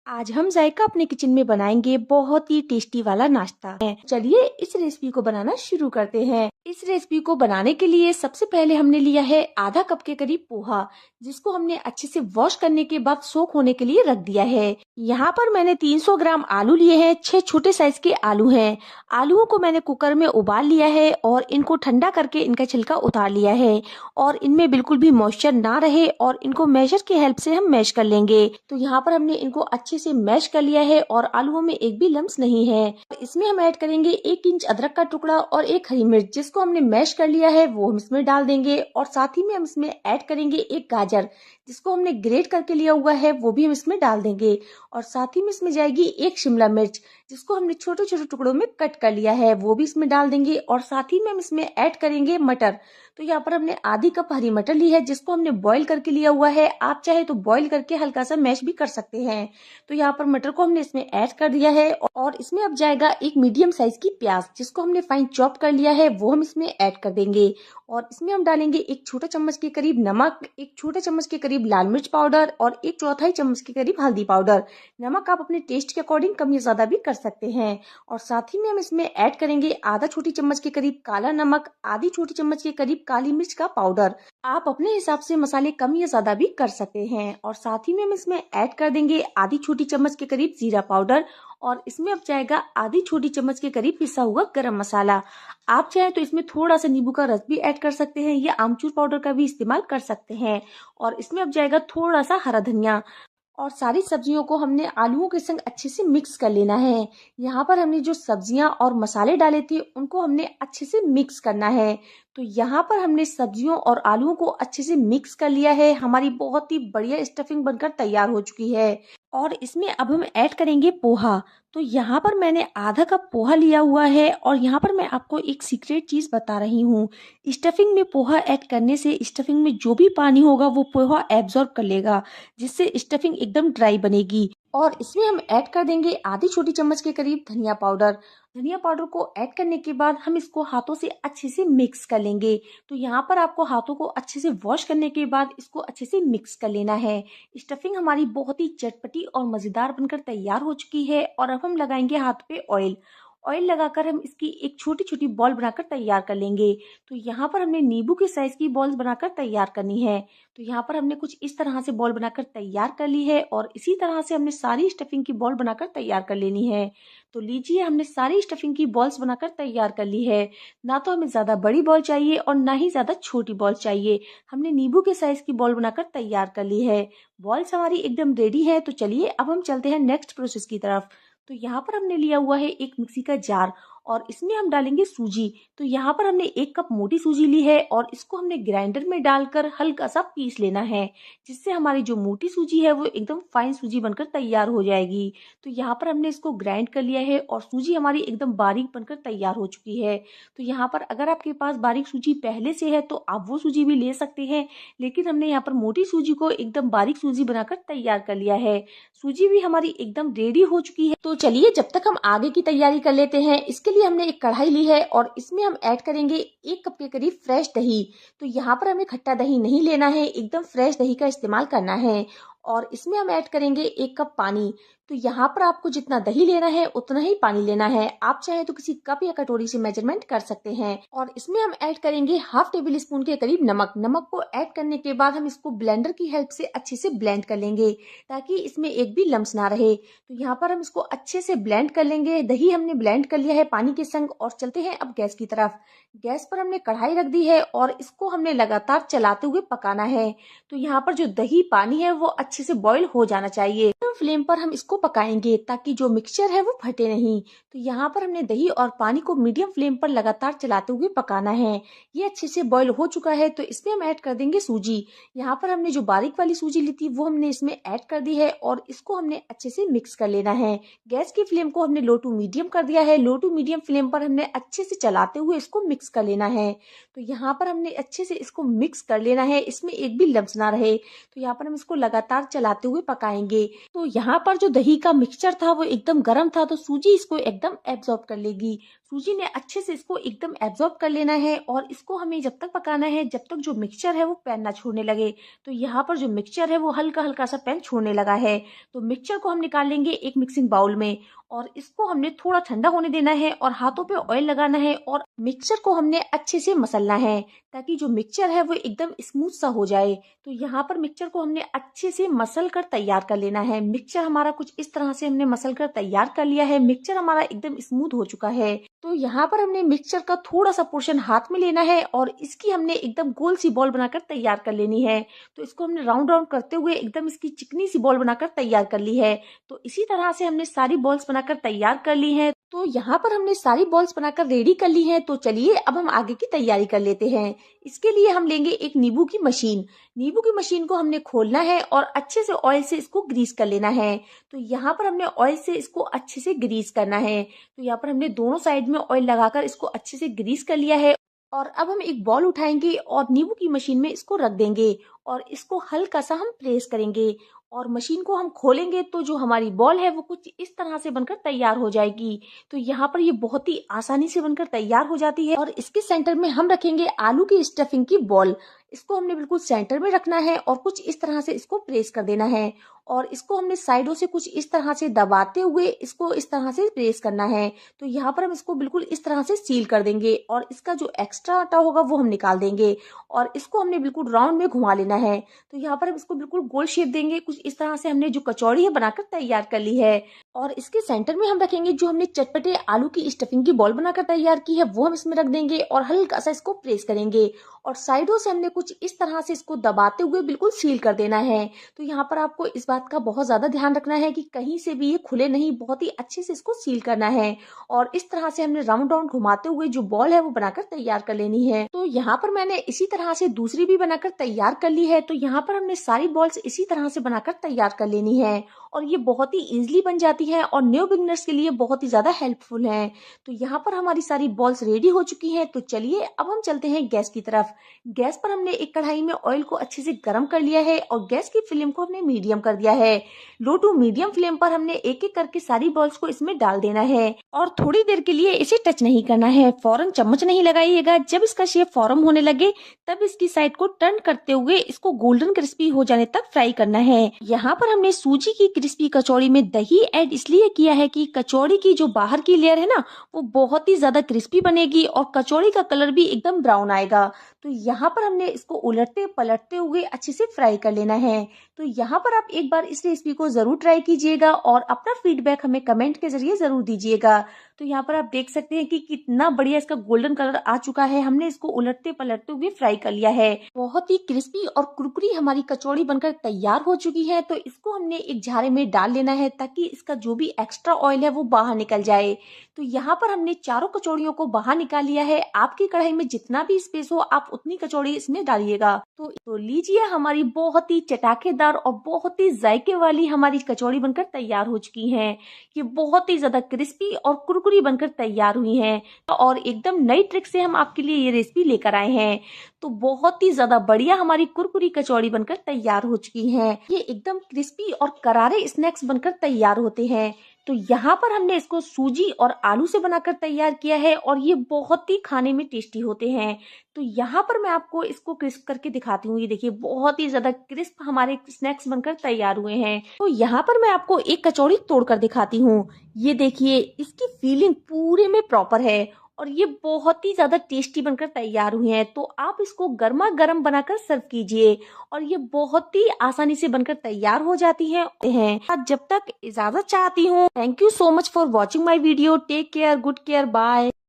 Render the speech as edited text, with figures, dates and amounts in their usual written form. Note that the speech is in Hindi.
आज हम जायका अपने किचन में बनाएंगे बहुत ही टेस्टी वाला नाश्ता है। चलिए इस रेसिपी को बनाना शुरू करते हैं। इस रेसिपी को बनाने के लिए सबसे पहले हमने लिया है आधा कप के करीब पोहा, जिसको हमने अच्छे से वॉश करने के बाद सोक होने के लिए रख दिया है। यहाँ पर मैंने 300 ग्राम आलू लिए हैं। 6 छोटे साइज के आलू हैं। आलूओं को मैंने कुकर में उबाल लिया है और इनको ठंडा करके इनका छिलका उतार लिया है और इनमें बिल्कुल भी मॉइस्चर ना रहे और इनको मैशर की हेल्प से हम मैश कर लेंगे। तो यहाँ पर हमने इनको अच्छे से मैश कर लिया है और आलूओं में एक भी लम्स नहीं है। इसमें हम ऐड करेंगे 1 इंच अदरक का टुकड़ा और 1 हरी मिर्च, जिसको हमने मैश कर लिया है वो हम इसमें डाल देंगे। और साथ ही में हम इसमें ऐड करेंगे 1 गाजर, जिसको हमने ग्रेट करके लिया हुआ है, वो भी हम इसमें डाल देंगे। और साथ ही में इसमें जाएगी 1 शिमला मिर्च, जिसको हमने छोटे छोटे टुकड़ों में कट कर लिया है, वो भी इसमें डाल देंगे। और साथ ही में हम इसमें ऐड करेंगे मटर। तो यहाँ पर हमने आधी कप हरी मटर ली है, जिसको हमने बॉईल करके लिया हुआ है। आप चाहे तो बॉईल करके हल्का सा मैश भी कर सकते हैं। तो यहाँ पर मटर को हमने इसमें ऐड कर दिया है और इसमें अब जाएगा 1 मीडियम साइज की प्याज, जिसको हमने फाइन चॉप कर लिया है, वो हम इसमें ऐड कर देंगे। और इसमें हम डालेंगे 1 छोटा चम्मच के करीब नमक, 1 छोटा चम्मच के करीब लाल मिर्च पाउडर और 1 चौथाई चम्मच के करीब हल्दी पाउडर। नमक आप अपने टेस्ट के अकॉर्डिंग कम या ज्यादा भी कर सकते हैं। और साथ ही में हम इसमें ऐड करेंगे आधा छोटी चम्मच के करीब काला नमक, आधी छोटी चम्मच के करीब काली मिर्च का पाउडर। आप अपने हिसाब से मसाले कम या ज्यादा भी कर सकते हैं। और साथ ही में हम इसमें ऐड कर देंगे आधी छोटी चम्मच के करीब जीरा पाउडर और इसमें अब जाएगा आधी छोटी चम्मच के करीब पिसा हुआ गरम मसाला। आप चाहे तो इसमें थोड़ा सा नींबू का रस भी ऐड कर सकते हैं या आमचूर पाउडर का भी इस्तेमाल कर सकते हैं। और इसमें अब जाएगा थोड़ा सा हरा धनिया। और सारी सब्जियों को हमने आलूओं के संग अच्छे से मिक्स कर लेना है। यहाँ पर हमने जो सब्जियां और मसाले डाले थे उनको हमने अच्छे से मिक्स करना है। तो यहाँ पर हमने सब्जियों और आलूओं को अच्छे से मिक्स कर लिया है। हमारी बहुत ही बढ़िया स्टफिंग बनकर तैयार हो चुकी है। और इसमें अब हम ऐड करेंगे पोहा। तो यहाँ पर मैंने आधा कप पोहा लिया हुआ है और यहाँ पर मैं आपको एक सीक्रेट चीज बता रही हूँ। स्टफिंग में पोहा ऐड करने से स्टफिंग में जो भी पानी होगा वो पोहा एब्जॉर्ब कर लेगा, जिससे स्टफिंग एकदम ड्राई बनेगी। और इसमें हम ऐड कर देंगे आधी छोटी चम्मच के करीब धनिया पाउडर। धनिया पाउडर को ऐड करने के बाद हम इसको हाथों से अच्छे से मिक्स कर लेंगे। तो यहाँ पर आपको हाथों को अच्छे से वॉश करने के बाद इसको अच्छे से मिक्स कर लेना है। स्टफिंग हमारी बहुत ही चटपटी और मजेदार बनकर तैयार हो चुकी है। और अब हम लगाएंगे हाथ पे ऑयल। ऑयल लगाकर हम इसकी एक छोटी छोटी बॉल बनाकर तैयार कर लेंगे। तो यहाँ पर हमने नींबू के साइज की बॉल्स बनाकर तैयार करनी है। तो यहाँ पर हमने कुछ इस तरह से बॉल बनाकर तैयार कर ली है और इसी तरह से हमने सारी स्टफिंग की बॉल बनाकर तैयार कर लेनी है। तो लीजिए, हमने सारी स्टफिंग की बॉल्स बनाकर तैयार कर ली है। ना तो हमें ज्यादा बड़ी बॉल चाहिए और ना ही ज्यादा छोटी बॉल चाहिए। हमने नींबू के साइज की बॉल बनाकर तैयार कर ली है। बॉल्स हमारी एकदम रेडी है। तो चलिए अब हम चलते हैं नेक्स्ट प्रोसेस की तरफ। तो यहाँ पर हमने लिया हुआ है एक मिक्सी का जार और इसमें हम डालेंगे सूजी। तो यहाँ पर हमने 1 कप मोटी सूजी ली है और इसको हमने ग्राइंडर में डालकर हल्का सा पीस लेना है, जिससे हमारी जो मोटी सूजी है वो एकदम फाइन सूजी बनकर तैयार हो जाएगी। तो यहाँ पर हमने इसको ग्राइंड कर लिया है और सूजी हमारी एकदम बारीक बनकर तैयार हो चुकी है। तो यहाँ पर अगर आपके पास बारीक सूजी पहले से है तो आप वो सूजी भी ले सकते हैं, लेकिन हमने यहाँ पर मोटी सूजी को एकदम बारीक सूजी बनाकर तैयार कर लिया है। सूजी भी हमारी एकदम रेडी हो चुकी है। तो चलिए जब तक हम आगे की तैयारी कर लेते हैं। इसके लिए हमने एक कढ़ाई ली है और इसमें हम ऐड करेंगे 1 कप के करीब फ्रेश दही। तो यहाँ पर हमें खट्टा दही नहीं लेना है, एकदम फ्रेश दही का इस्तेमाल करना है। और इसमें हम ऐड करेंगे 1 कप पानी। तो यहाँ पर आपको जितना दही लेना है उतना ही पानी लेना है। आप चाहे तो किसी कप या कटोरी से मेजरमेंट कर सकते हैं। और इसमें हम ऐड करेंगे हाफ टेबल स्पून के करीब नमक। नमक को ऐड करने के बाद हम इसको ब्लेंडर की हेल्प से अच्छे से ब्लेंड कर लेंगे, ताकि इसमें एक भी लम्स ना रहे। तो यहाँ पर हम इसको अच्छे से ब्लेंड कर लेंगे। दही हमने ब्लेंड कर लिया है पानी के संग। और चलते हैं अब गैस की तरफ। गैस पर हमने कढ़ाई रख दी है और इसको हमने लगातार चलाते हुए पकाना है। तो यहाँ पर जो दही पानी है वो अच्छे से बॉईल हो जाना चाहिए। फ्लेम पर हम इसको पकाएंगे ताकि जो मिक्सचर है वो फटे नहीं। तो यहाँ पर हमने दही और पानी को मीडियम फ्लेम पर लगातार चलाते हुए पकाना है। ये अच्छे से बॉईल हो चुका है। तो इसमें हम ऐड कर देंगे सूजी। यहाँ पर हमने जो बारीक वाली सूजी ली थी वो हमने इसमें ऐड कर दी है और इसको हमने अच्छे से मिक्स कर लेना है। गैस की फ्लेम को हमने लो टू मीडियम कर दिया है। लो टू मीडियम फ्लेम पर हमने अच्छे से चलाते हुए इसको मिक्स कर लेना है। तो यहाँ पर हमने अच्छे से इसको मिक्स कर लेना है, इसमें एक भी लम्स ना रहे। तो यहाँ पर हम इसको लगातार चलाते हुए पकाएंगे। तो यहाँ पर जो दही दही का मिक्सचर था वो एकदम गर्म था, तो सूजी इसको एकदम एब्जॉर्ब कर लेगी। सूजी ने अच्छे से इसको एकदम एब्जॉर्ब कर लेना है और इसको हमें जब तक पकाना है जब तक जो मिक्सचर है वो पैन ना छोड़ने लगे। तो यहाँ पर जो मिक्सचर है वो हल्का हल्का सा पैन छोड़ने लगा है। तो मिक्सचर को हम निकाल लेंगे एक मिक्सिंग बाउल में और इसको हमने थोड़ा ठंडा होने देना है और हाथों पे ऑयल लगाना है और मिक्सचर को हमने अच्छे से मसलना है ताकि जो मिक्सचर है वो एकदम स्मूथ सा हो जाए। तो यहाँ पर मिक्सचर को हमने अच्छे से मसल कर तैयार कर लेना है। मिक्सचर हमारा कुछ इस तरह से हमने मसल कर तैयार कर लिया है। मिक्सचर हमारा एकदम स्मूथ हो चुका है। तो यहाँ पर हमने मिक्सचर का थोड़ा सा पोर्शन हाथ में लेना है और इसकी हमने एकदम गोल सी बॉल बनाकर तैयार कर लेनी है। तो इसको हमने राउंड राउंड करते हुए एकदम इसकी चिकनी सी बॉल बनाकर तैयार कर ली है। तो इसी तरह से हमने सारी बॉल्स बनाकर तैयार कर ली है। तो यहाँ पर हमने सारी बॉल्स बनाकर रेडी कर ली हैं। तो चलिए अब हम आगे की तैयारी कर लेते हैं। इसके लिए हम लेंगे एक नींबू की मशीन। नींबू की मशीन को हमने खोलना है और अच्छे से ऑयल से इसको ग्रीस कर लेना है। तो यहाँ पर हमने ऑयल से इसको अच्छे से ग्रीस करना है। तो यहाँ पर हमने दोनों साइड में ऑयल लगाकर इसको अच्छे से ग्रीस कर लिया है। और अब हम एक बॉल उठाएंगे और नींबू की मशीन में इसको रख देंगे और इसको हल्का सा हम प्रेस करेंगे और मशीन को हम खोलेंगे तो जो हमारी बॉल है वो कुछ इस तरह से बनकर तैयार हो जाएगी। तो यहाँ पर ये बहुत ही आसानी से बनकर तैयार हो जाती है। और इसके सेंटर में हम रखेंगे आलू की स्टफिंग की बॉल। इसको हमने बिल्कुल सेंटर में रखना है और कुछ इस तरह से इसको प्रेस कर देना है और इसको हमने साइडों से कुछ इस तरह से दबाते हुए इसको इस तरह से प्रेस करना है। तो यहाँ पर हम इसको बिल्कुल इस तरह से सील कर देंगे और इसका जो एक्स्ट्रा आटा होगा वो हम निकाल देंगे और इसको हमने बिल्कुल राउंड में घुमा लेना है। तो यहाँ पर हम इसको बिल्कुल गोल शेप देंगे। कुछ इस तरह से हमने जो कचौड़ी है बनाकर तैयार कर ली है और इसके सेंटर में हम रखेंगे जो हमने चटपटे आलू की स्टफिंग की बॉल बनाकर तैयार की है वो हम इसमें रख देंगे और हल्का सा इसको प्रेस करेंगे और साइडों से हमने कुछ इस तरह से इसको दबाते हुए बिल्कुल सील कर देना है। तो यहाँ पर आपको इस बात का बहुत ज्यादा ध्यान रखना है कि कहीं से भी ये खुले नहीं, बहुत ही अच्छे से इसको सील करना है। और इस तरह से हमने राउंड राउंड घुमाते हुए जो बॉल है वो बनाकर तैयार कर लेनी है। तो यहाँ पर मैंने इसी तरह से दूसरी भी बनाकर तैयार कर ली है। तो यहाँ पर हमने सारी बॉल्स इसी तरह से बनाकर तैयार कर लेनी है और ये बहुत ही इजीली बन जाती है और न्यू बिगनर्स के लिए बहुत ही ज्यादा हेल्पफुल है। तो यहाँ पर हमारी सारी बॉल्स रेडी हो चुकी हैं। तो चलिए अब हम चलते हैं गैस की तरफ। गैस पर हमने एक कढ़ाई में ऑयल को अच्छे से गर्म कर लिया है और गैस की फ्लेम को हमने मीडियम कर दिया है। लो टू मीडियम फ्लेम पर हमने एक एक करके सारी बॉल्स को इसमें डाल देना है और थोड़ी देर के लिए इसे टच नहीं करना है। फौरन चम्मच नहीं लगाइएगा। जब इसका शेप फॉर्म होने लगे तब इसकी साइड को टर्न करते हुए इसको गोल्डन क्रिस्पी हो जाने तक फ्राई करना है। यहाँ पर हमने सूजी की क्रिस्पी कचौड़ी में दही ऐड इसलिए किया है कि कचौड़ी की जो बाहर की लेयर है ना वो बहुत ही ज्यादा क्रिस्पी बनेगी और कचौड़ी का कलर भी एकदम ब्राउन आएगा। तो यहाँ पर हमने इसको उलटते पलटते हुए अच्छे से फ्राई कर लेना है। तो यहाँ पर आप एक बार इस रेसिपी को जरूर ट्राई कीजिएगा और अपना फीडबैक हमें कमेंट के जरिए जरूर दीजिएगा। तो यहाँ पर आप देख सकते हैं कि कितना बढ़िया इसका गोल्डन कलर आ चुका है। हमने इसको उलटते पलटते हुए फ्राई कर लिया है। बहुत ही क्रिस्पी और कुरकुरी हमारी कचौड़ी बनकर तैयार हो चुकी है। तो इसको हमने एक झारे में डाल लेना है ताकि इसका जो भी एक्स्ट्रा ऑयल है वो बाहर निकल जाए। तो यहाँ पर हमने चारों कचौड़ियों को बाहर निकाल लिया है। आपकी कढ़ाई में जितना भी स्पेस हो आप उतनी कचौड़ी इसमें डालिएगा। तो लीजिए हमारी बहुत ही चटाकेदार और बहुत ही जायके वाली हमारी कचौड़ी बनकर तैयार हो चुकी है। ये बहुत ही ज्यादा क्रिस्पी और कुरकुरी बनकर तैयार हुई हैं और एकदम नई ट्रिक से हम आपके लिए ये रेसिपी लेकर आए हैं। तो बहुत ही ज्यादा बढ़िया हमारी कुरकुरी कचौड़ी बनकर तैयार हो चुकी है। ये एकदम क्रिस्पी और करारे स्नैक्स बनकर तैयार होते हैं। तो यहाँ पर हमने इसको सूजी और आलू से बनाकर तैयार किया है और ये बहुत ही खाने में टेस्टी होते हैं। तो यहाँ पर मैं आपको इसको क्रिस्प करके दिखाती हूँ। ये देखिए बहुत ही ज्यादा क्रिस्प हमारे स्नैक्स बनकर तैयार हुए हैं। तो यहाँ पर मैं आपको एक कचौड़ी तोड़कर दिखाती हूँ। ये देखिए इसकी फीलिंग पूरे में प्रॉपर है और ये बहुत ही ज्यादा टेस्टी बनकर तैयार हुए हैं। तो आप इसको गर्मा गर्म बनाकर सर्व कीजिए और ये बहुत ही आसानी से बनकर तैयार हो जाती हैं। जब तक इजाजत चाहती हूँ। Thank you so much for watching my video. Take care, good care, bye.